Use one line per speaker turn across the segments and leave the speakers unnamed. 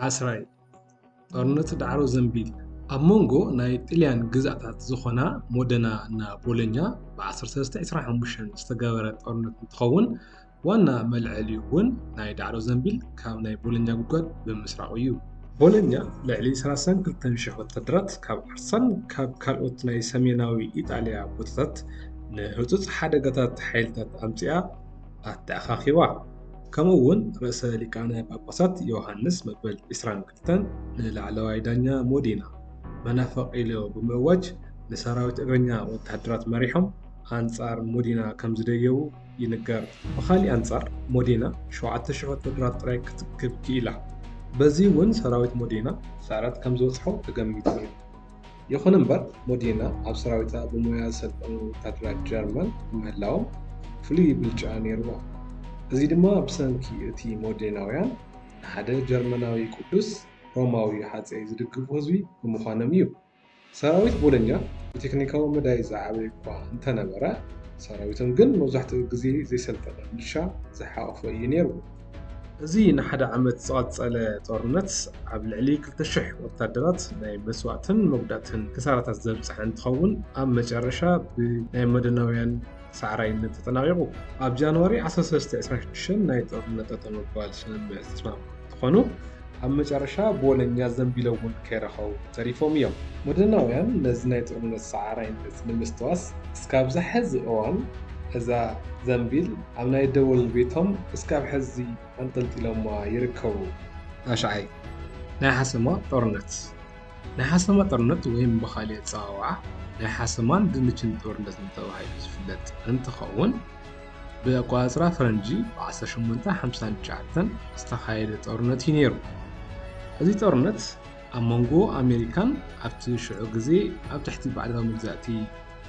10 ጦርነት ዳዕሮ ዘንቢል ኣብ ሞንጎ ናይ ጣልያን ግዛእታት ዝኾና ሞደና እና ቦሎኛ ብ1325 ዝተገበረ ጦርነት እንትኸውን ዋና መልዕሊ እውን ናይ ዳዕሮ ዘንቢል ካብ ናይ ቦሎኛ ጉድጓድ ብምስራቅ እዩ። ቦሎኛ ልዕሊ 32,000 ወታደራት ካብ ዓርሳን ካብ ካልኦት ናይ ሰሜናዊ ኢጣልያ ቦታታት ንህፁፅ ሓደጋታት ሓይልታት ኣምፂኣ ኣተኣኻኺባ። ከምኡ እውን ርእሰ ሊቃነ ጳጳሳት ዮሃንስ መበል 22 ንላዕለዋይ ዳኛ ሞዴና መናፈቅ ኢሎ ብምእዋጅ ንሰራዊት እግረኛ ወታደራት መሪሖም ኣንጻር ሞዴና ከም ዝደየቡ ይንገር። ብኻሊእ ኣንጻር ሞዴና 7,000 ወታደራት ጥራይ ክትክብ ክኢላ። በዚ እውን ሰራዊት ሞዴና ሳዕራት ከም ዝበፅሖ ተገሚቱ እዩ። ይኹን እምበር ሞዴና ኣብ ሰራዊታ ብሞያ ዝሰልጠኑ ወታደራት ጀርመን ምህላዎም ፍሉይ ብልጫ ነይርዋ። እዚ ድማ ብሰንኪ እቲ ሞዴናውያን ሓደ ጀርመናዊ ቅዱስ ሮማዊ ሓፀይ ዝድግፉ ህዝቢ ብምዃኖም እዩ። ሰራዊት ቦሎኛ ብቴክኒካዊ መዳይ ዝዓበየ እኳ እንተነበረ ሰራዊቶም ግን መብዛሕትኡ ግዜ ዘይሰልጠነ ምልሻ ዝሓቆፈ እዩ ነይሩ። እዚ ንሓደ ዓመት ዝቐፀለ ጦርነት ኣብ ልዕሊ 2,000 ወታደራት ናይ መስዋዕትን መጉዳእትን ክሳራታት ዘብፅሐ እንትኸውን ኣብ መጨረሻ ብናይ ሞዴናውያን ሳዕራይነት ተጠናቂቁ። ኣብ ጃንዋሪ 1326 ናይ ጦርነት ጠጠው ምባል ስምምዕ ዝተስማዕምዑ እንትኾኑ ኣብ መጨረሻ ቦሎኛ ዘንቢል እውን ከይረኸቡ ተሪፎም እዮም። ሞዴናውያን ነዚ ናይ ጦርነት ሳዕራይነት ንምስትዋስ እስካብ ዝሕዚ እዋን እዛ ዘንቢል ኣብ ናይ ደወል ቤቶም እስካብ ሕዚ አንጠልጢሎማ ይርከቡ። ራሽዓይ ናይ ሓሰማ ጦርነት ናይ ሓሰማ ጦርነት ወይም ብኻልእ ኣፀዋውዓ ናይ ሓሰማን ድንችን ጦርነት ተባሂሉ ዝፍለጥ እንትኸውን ብኣቆፃፅራ ፈረንጂ ብ1859 ዝተኻየደ ጦርነት እዩ ነይሩ። እዚ ጦርነት ኣብ መንጎ ኣሜሪካን ኣብቲ ሽዑ ግዜ ኣብ ትሕቲ ባዕዳዊ መግዛእቲ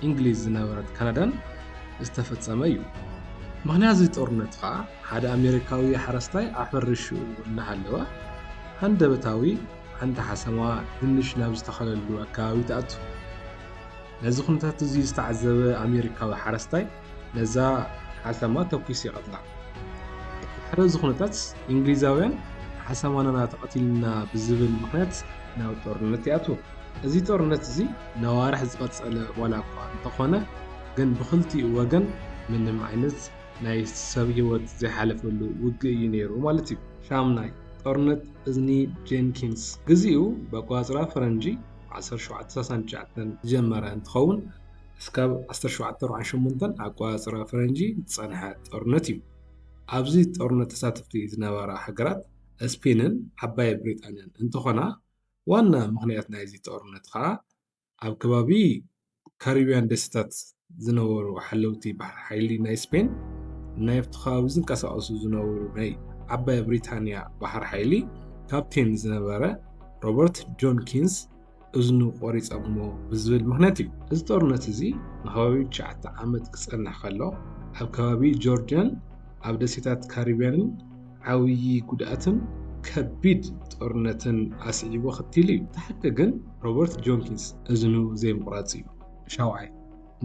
እንግሊዝ ዝነበረት ካናዳን ዝተፈፀመ እዩ። ምክንያት እዚ ጦርነት ከዓ ሓደ ኣሜሪካዊ ሓረስታይ ኣብ ሕርሽኡ እናሃለወ ሃንደበታዊ ሓንቲ ሓሰማ ድንሽ ናብ ዝተኸለሉ ኣከባቢ ተኣቱ። ነዚ ኩነታት እዚ ዝተዓዘበ ኣሜሪካዊ ሓረስታይ ነዛ ሓሰማ ተኩስ ይቐትላ። ሓደ እዚ ኩነታት እንግሊዛውያን ሓሰማና ተቐቲልና ብዝብል ምክንያት ናብ ጦርነት ይኣትዉ። እዚ ጦርነት እዚ ነዋርሕ ዝቐፀለ ዋላ እኳ እንተኾነ ግን ብክልቲኡ ወገን ምንም ዓይነት ናይ ሰብ ሂወት ዘይሓለፈሉ ውግእ እዩ ነይሩ ማለት እዩ። ሻምናይ ጦርነት እዝኒ ጄንኪንስ ግዚኡ ብኣቆፃፅራ ፈረንጂ 1769 ዝጀመረ እንትኸውን እስካብ 1748 ኣቆፃፅራ ፈረንጂ ዝፀንሐ ጦርነት እዩ። ኣብዚ ጦርነት ተሳተፍቲ ዝነበራ ሃገራት ስፔንን ዓባይ ብሪጣንያን እንትኾና ዋና ምክንያት ናይዚ ጦርነት ከዓ ኣብ ከባቢ ካሪቢያን ደሴታት ዝነበሩ ሓለውቲ ባሕሪ ሓይሊ ናይ ስፔን ናይ ኣብቲ ከባቢ ዝንቀሳቀሱ ዝነበሩ ናይ ዓባይ ብሪታንያ ባሕሪ ሓይሊ ካፕቴን ዝነበረ ሮበርት ጆንኪንስ እዝኑ ቆሪፀሞ ብዝብል ምክንያት እዩ። እዚ ጦርነት እዚ ንከባቢ 9 ዓመት ክፀንሕ ከሎ ኣብ ከባቢ ጆርጅያን ኣብ ደሴታት ካሪቢያንን ዓብይ ጉድኣትን ከቢድ ጦርነትን ኣስዒቡ ኸቲሉ እዩ። ተሓቂ ግን ሮበርት ጆንኪንስ እዝኑ ዘይምቁራፅ እዩ። ሻውዓይ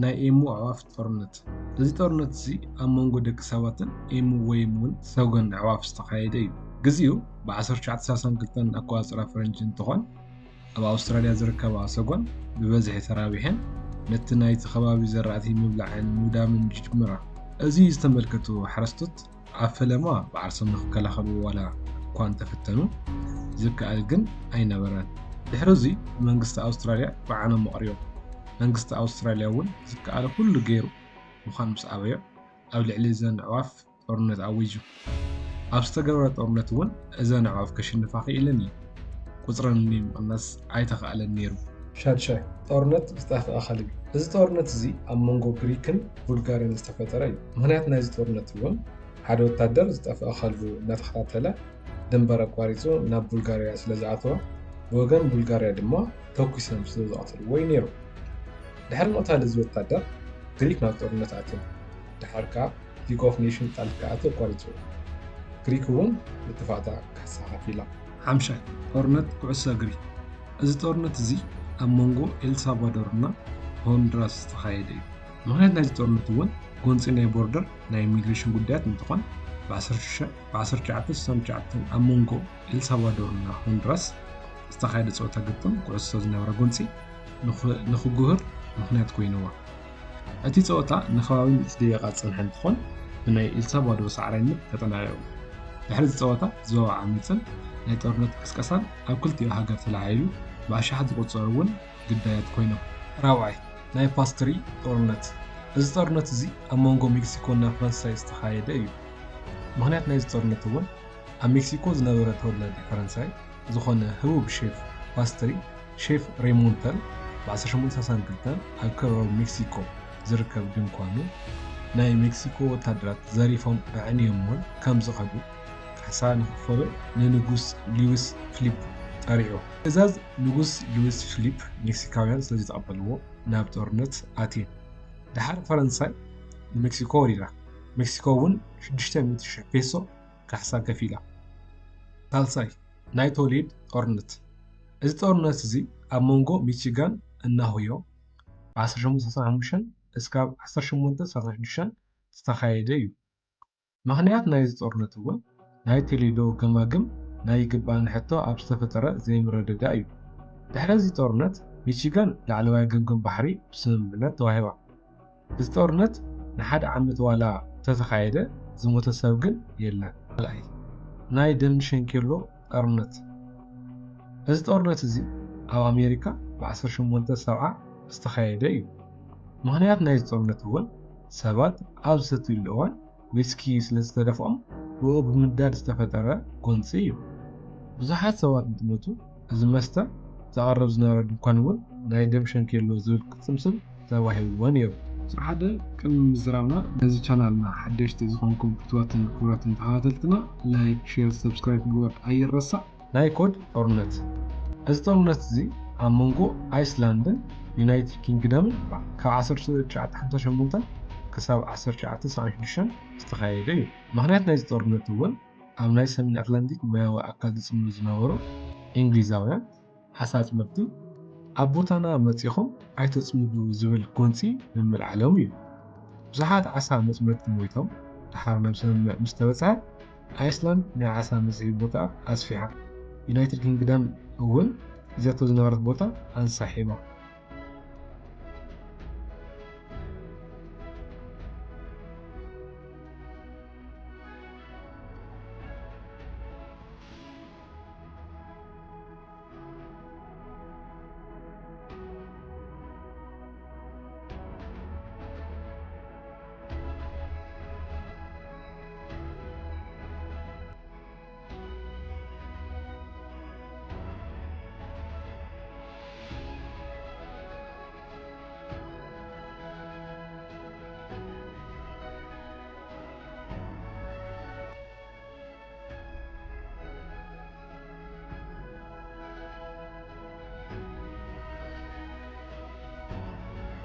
ናይ ኤሙ ኣዕዋፍ ጦርነት እዚ ጦርነት እዚ ኣብ መንጎ ደቂ ሰባትን ኤሙ ወይም እውን ሰጎን ኣዕዋፍ ዝተኻየደ እዩ። ግዚኡ ብ1932 ኣቆፃፅራ ፈረንጂ እንትኾን ኣብ ኣውስትራልያ ዝርከባ ሰጎን ብበዝሒ ተራቢሐን ነቲ ናይቲ ከባቢ ዘራእቲ ምብላዕን ምውዳምን ጅምራ። እዚ ዝተመልከቱ ሓረስቶት ኣብ ፈለማ ብዓርሶም ንክከላኸሉ ዋላ እኳ እንተፈተኑ ዝከኣል ግን ኣይነበረን። ድሕሪ እዚ መንግስቲ ኣውስትራልያ ብዓኖም መቕሪቦም መንግስቲ ኣውስትራልያ እውን ዝከኣለ ኩሉ ገይሩ ምዃኑ ምስ ኣበዮ ኣብ ልዕሊ እዘን ኣዕዋፍ ጦርነት ኣዊጁ። ኣብ ዝተገበረ ጦርነት እውን እዘን ኣዕዋፍ ከሽንፋ ክኢለን እዩ። ቁፅረን ምቕናስ ኣይተኸኣለን ነይሩ። ሻድሻይ ጦርነት ዝጠፍአ ከልቢ እዚ ጦርነት እዚ ኣብ መንጎ ግሪክን ቡልጋርያን ዝተፈጠረ እዩ። ምክንያት ናይዚ ጦርነት እውን ሓደ ወታደር ዝጠፍአ ከልቡ እናተኸታተለ ድንበር ኣቋሪፁ ናብ ቡልጋርያ ስለዝኣተወ ብወገን ቡልጋርያ ድማ ተኩሶም ስለዝቐትልዎ እዩ ነይሩ። ድሕሪ ምቕታል እዚ ወታደር ግሪክ ናብ ጦርነት ኣትዩ። ድሕሪ ከዓ ሊግ ኦፍ ኔሽን ጣል ክኣትው ኣቋሪፁ ግሪክ እውን ብጥፋእታ ካሳኻፍ ኢላ። ሓምሻይ ጦርነት ኩዕሶ እግሪ እዚ ጦርነት እዚ ኣብ መንጎ ኤልሳልቫዶር እና ሆንዱራስ ዝተኻየደ እዩ። ምክንያት ናይዚ ጦርነት እውን ጎንፂ ናይ ቦርደር ናይ ኢሚግሬሽን ጉዳያት እንትኾን ب1969 ኣብ መንጎ ኤልሳልቫዶርና ሆንዱራስ ዝተኻየደ ፀወታ ግጥም ኩዕሶ ዝነበረ ጎንፂ ንክጉህር ምክንያት ኮይኑዋ። እቲ ፀወታ ንከባቢ 100 ደቂቃ ዝፀንሐ እንትኾን ብናይ ኤልሳልቫዶር ሳዕራይነት ተጠናቂቑ። ድሕሪ እቲ ፀወታ ዞባ ዓመፅን ናይ ጦርነት ቅስቀሳን ኣብ ክልቲኡ ሃገር ተላዒሉ ብኣሽሓት ዝቑፀሩ እውን ግዳያት ኮይኖም። ራብዓይ ናይ ፓስትሪ ጦርነት። እዚ ጦርነት እዚ ኣብ መንጎ ሜክሲኮ እና ፈረንሳይ ዝተኻየደ እዩ። ምክንያት ናይዚ ጦርነት እውን ኣብ ሜክሲኮ ዝነበረ ተወላዲ ፈረንሳይ ዝኾነ ህቡብ ሼፍ ፓስትሪ ሼፍ ሬሞንተል ብ1862 ኣብ ከባቢ ሜክሲኮ ዝርከብ ድንኳኑ ናይ ሜክሲኮ ወታደራት ዘሪፎም ኣዕንዮምን ከም ዝኸዱ ካሳ ንክፈሎ ንንጉስ ሉዊስ ፊሊፕ ጠሪዑ። ትእዛዝ ንጉስ ሉዊስ ፊሊፕ ሜክሲካውያን ስለዝተቐበልዎ ናብ ጦርነት ኣትዩ። ድሓር ፈረንሳይ ንሜክሲኮ ወሪራ፣ ሜክሲኮ እውን 600,000 ፔሶ ካሕሳ ከፊላ። ሳልሳይ ናይ ቶሌድ ጦርነት። እዚ ጦርነት እዚ ኣብ መንጎ ሚቺጋን እና ኦሃዮ ብ1895 እስካብ 1896 ዝተኻየደ እዩ። ምክንያት ናይዚ ጦርነት እውን ናይ ቶሌዶ ገማግም ናይ ይግባእኒ ሕቶ ኣብ ዝተፈጠረ ዘይምርድዳእ እዩ። ድሕሪ እዚ ጦርነት ሚቺጋን ላዕለዋይ ገምገም ባሕሪ ብስምምዕነት ተዋሂባ። እዚ ጦርነት ንሓደ ዓመት ዋላ ተተኻየደ ዝሞተ ሰብ ግን የለን። ካልኣይ ናይ ደም ሸንኬሎ ጦርነት። እዚ ጦርነት እዚ ኣብ ኣሜሪካ ብ1870 ዝተኻየደ እዩ። ምክንያት ናይዚ ጦርነት እውን ሰባት ኣብ ዝሰትይሉ እዋን ዊስኪ ስለዝተደፍኦም ብኡ ብምንዳድ ዝተፈጠረ ጎንፂ እዩ። ብዙሓት ሰባት እንትሞቱ እዚ መስተ ዘቕርብ ዝነበረ ድንኳን እውን ናይ ደም ሸንኬሎ ዝብል ቅፅል ስም ተዋሂብዎ ነይሩ። ሓደ ቅድሚ ምዝራብና ነዚ ቻናልና ሓደሽቲ ዝኾንኩም ፍትዋትን ክቡራትን ተኸታተልትና ላይክ፣ ሼር፣ ሰብስክራይብ ምግባር ኣይረሳዕ። ናይ ኮድ ጦርነት። እዚ ጦርነት እዚ ኣብ መንጎ ኣይስላንድን ዩናይትድ ኪንግደምን ካብ 1958 ክሳብ 1996 ዝተኻየደ እዩ። ምክንያት ናይዚ ጦርነት እውን ኣብ ናይ ሰሜን ኣትላንቲክ ማያዊ ኣካል ዝፅምዱ ዝነበሩ እንግሊዛውያን ሓሳፅ መብቲ ኣብ ቦታና መፂኹም ኣይተፅምዱ ዝብል ጎንፂ ንምልዓሎም እዩ። ብዙሓት ዓሳ መፅመድቲ ሞይቶም ድሓር ናብ ስምምዕ ምስ ተበፅሐ ኣይስላንድ ናይ ዓሳ መስሒ ቦታ ኣስፊሓ፣ ዩናይትድ ኪንግደም እውን ሒዛቶ ዝነበረት ቦታ ኣንሳሒባ።